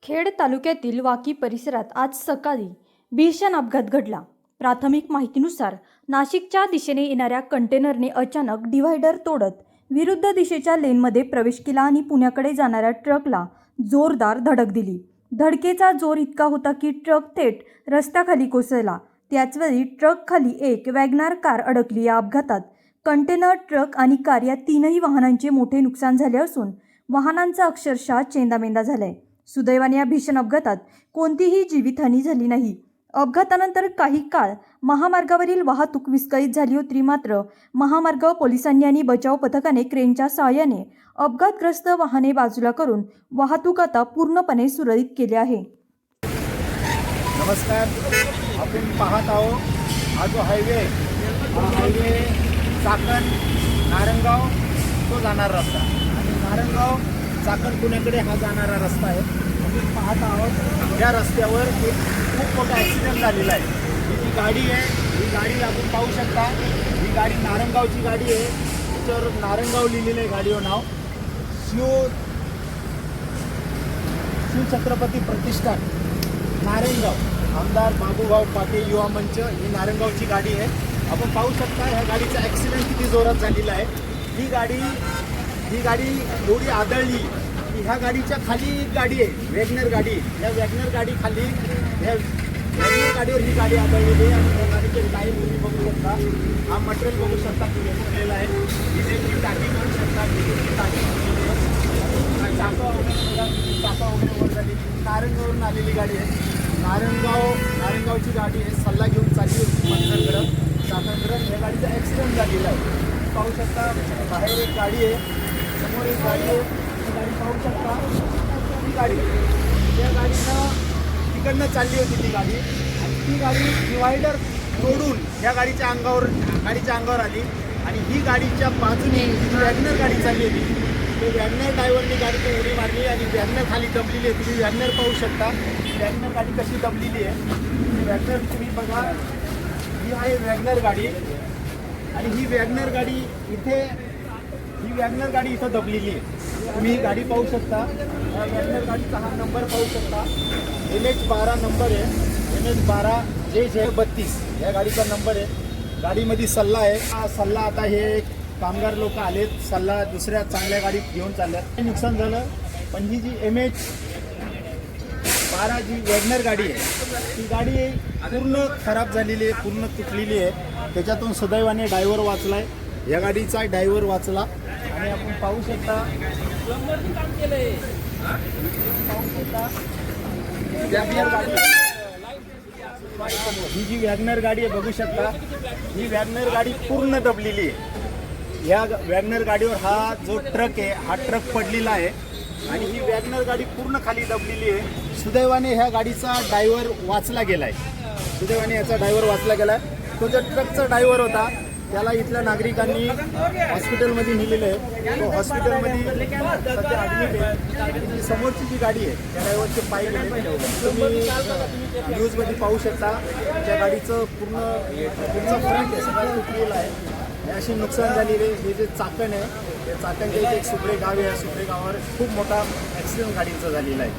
खेड तालुक्यातील वाकी परिसरात आज सकाळी भीषण अपघात घडला। प्राथमिक माहितीनुसार नाशिकच्या दिशेने येणाऱ्या कंटेनरने अचानक डिव्हायडर तोडत विरुद्ध दिशेच्या लेनमध्ये प्रवेश केला आणि पुण्याकडे जाणाऱ्या ट्रकला जोरदार धडक दिली। धडकेचा जोर इतका होता की ट्रक थेट रस्त्याखाली कोसळला। त्याचवेळी ट्रक खाली एक वॅगनार कार अडकली। या अपघातात कंटेनर, ट्रक आणि कार या तीनही वाहनांचे मोठे नुकसान झाले असून वाहनांचा अक्षरशः चेंदामेंदा झालाय। सुदैवाने या भीषण अपघातात कोणतीही जीवितहानी झाली नाही। अपघातानंतर काही काळ महामार्गावरील वाहतूक विस्कळीत झाली होती, मात्र महामार्ग पोलिसांनी आणि बचाव पथकाने क्रेनच्या सहाय्याने अपघातग्रस्त वाहने बाजूला करून वाहतूक आता पूर्णपणे सुरळीत केली आहे। नमस्कार, आपण पाहत आहोत हा जो हायवे चाकण नारंगाव तो जाणारा रस्ता आणि नारंगाव चाकण पुण्याकडे हा जाणारा रस्ता आहे। आपण पाहत आहोत या रस्त्यावर एक खूप मोठा ॲक्सिडेंट झालेला आहे। ही जी गाडी आहे, ही गाडी आपण पाहू शकता, ही गाडी नारंगावची गाडी आहे। त्याच्यावर नारंगाव लिहिलेलं आहे गाडीवर नाव। शिव छत्रपती प्रतिष्ठान नारंगाव, आमदार बाबूभाऊ पाटील युवा मंच, ही नारंगावची गाडी आहे। आपण पाहू शकता ह्या गाडीचा ॲक्सिडेंट किती जोरात झालेला आहे। ही गाडी एवढी आदळली की ह्या गाडीच्या खाली एक गाडी आहे, वॅगनर गाडी। या वॅगनर गाडी खाली, ह्या वॅगनर गाडीवर ही गाडी आदळलेली आहे आणि या गाडीचे टायर तुम्ही बघू शकता, हा मटेरियल बघू शकता तुम्ही फुटलेला आहे। डिझेलची टाकी बघू शकता, डिझेलची टाकी चाका वगैरे वर झाली। नारंगावरून आलेली गाडी आहे, नारंगावची गाडी आहे। सल्ला घेऊन चालली होती मंदिराकडं चाकणकडं। या गाडीचा ॲक्सिडेंट झालेला आहे। पाहू शकता बाहेर एक गाडी आहे, समोर एक गाडी आहे। ही गाडी पाहू शकता, ही गाडी, त्या गाडीनं तिकडनं चालली होती ती गाडी आणि ती गाडी डिवायडर तोडून या गाडीच्या अंगावर आली आणि ही गाडीच्या बाजूने वॅगनर गाडी चालली होती। ते वॅगनर ड्रायव्हरने गाडीची उडी मारली आणि वॅगनर खाली दबलेली आहे। तुम्ही वॅगनर पाहू शकता, वॅगनर गाडी कशी दबलेली आहे। वॅगनर तुम्ही बघा, ही आहे वॅगनर गाडी आणि ही वॅगनर गाडी इथं दबलेली आहे। तुम्ही ही गाडी पाहू शकता, या वॅगनर गाडीचा हा नंबर पाहू शकता, NH12 नंबर आहे, NH12J32 या गाडीचा नंबर आहे। गाडीमध्ये सल्ला आहे। हा सल्ला आता हे कामगार लोक आलेत, सल्ला दुसऱ्या चांगल्या गाडीत घेऊन चालल्यात। नुकसान झालं, पण ही जी MH12 जी वॅगनर गाडी आहे, ती गाडी पूर्ण खराब झालेली आहे, पूर्ण तुटलेली आहे। त्याच्यातून सुदैवाने ड्रायव्हर वाचलाय, या गाडीचा ड्रायव्हर वाचला आणि आपण पाहू शकता ही जी वॅगनर गाडी आहे बघू शकता, ही वॅगनर गाडी पूर्ण दबलेली आहे। या वॅगनर गाडीवर हा जो ट्रक आहे, हा ट्रक पडलेला आहे आणि ही वॅगनर गाडी पूर्ण खाली दबलेली आहे। सुदैवाने ह्या गाडीचा ड्रायव्हर वाचला गेलाय, तो जो ट्रकचा ड्रायव्हर होता त्याला इथल्या नागरिकांनी हॉस्पिटलमध्ये नेलेलं आहे। तो हॉस्पिटलमध्ये सध्या ॲडमिट आहे आणि जी समोरची जी गाडी आहे त्या ड्रायव्हरचे पाय गेले, तुम्ही न्यूजमध्ये पाहू शकता। त्या गाडीचं पुढचा फ्रंट आहे सगळं तुटलेलं आहे, अशी नुकसान झालेली आहे। हे जे चाकण आहे, त्या चाकणच्या इथे एक सुप्रे गाव आहे, सुप्रे गावावर खूप मोठा ॲक्सिडेंट गाडीचा झालेला आहे।